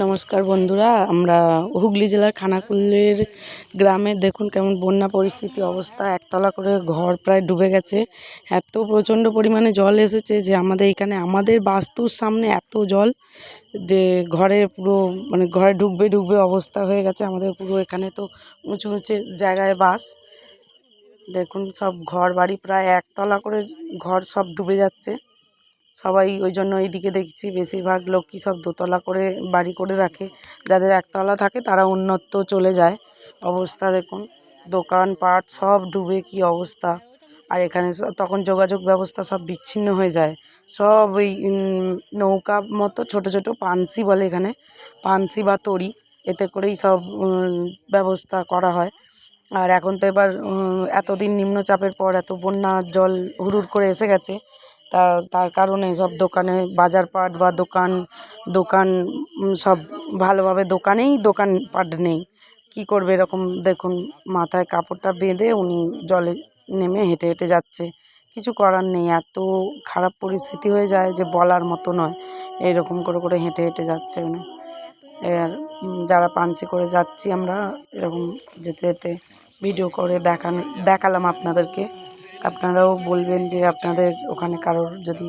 নমস্কার বন্ধুরা, আমরা হুগলি জেলার খানাকুলের গ্রামে দেখুন কেমন বন্যা পরিস্থিতি অবস্থা। একতলা করে ঘর প্রায় ডুবে গেছে। এত প্রচণ্ড পরিমাণে জল এসেছে যে আমাদের এখানে আমাদের বাস্তুর সামনে এত জল যে ঘরের পুরো মানে ঘরে ঢুকবে ঢুকবে অবস্থা হয়ে গেছে। আমাদের পুরো এখানে তো উঁচু উঁচু জায়গায় বাস, দেখুন সব ঘর বাড়ি প্রায় একতলা করে ঘর সব ডুবে যাচ্ছে। সবাই ওই জন্য এইদিকে দেখছি বেশিরভাগ লোকই সব দোতলা করে বাড়ি করে রাখে। যাদের একতলা থাকে তারা অন্যত্র চলে যায়। অবস্থা দেখুন, দোকানপাট সব ডুবে কি অবস্থা। আর এখানে তখন যোগাযোগ ব্যবস্থা সব বিচ্ছিন্ন হয়ে যায়। সব ওই নৌকা মতো ছোট ছোট পানসি বলে এখানে, পানসি বা তড়ি, এতে করেই সব ব্যবস্থা করা হয়। আর এখন তো এবার এতদিন নিম্নচাপের পর এত বন্যার জল হুড় করে এসে গেছে। তার কারণে সব দোকানে বাজারপাট বা দোকান দোকান সব ভালোভাবে দোকানপাট নেই। কি করবে এরকম দেখুন, মাথায় কাপড়টা বেঁধে উনি জলে নেমে হেঁটে হেঁটে যাচ্ছে। কিছু করার নেই, এত খারাপ পরিস্থিতি হয়ে যায় যে বলার মতো নয়। এইরকম করে করে হেঁটে হেঁটে যাচ্ছে উনি। আর যারা পাঞ্চি করে যাচ্ছি আমরা, এরকম যেতে যেতে ভিডিও করে দেখালাম আপনাদেরকে। আপনারাও বলবেন যে আপনাদের ওখানে কারোর যদি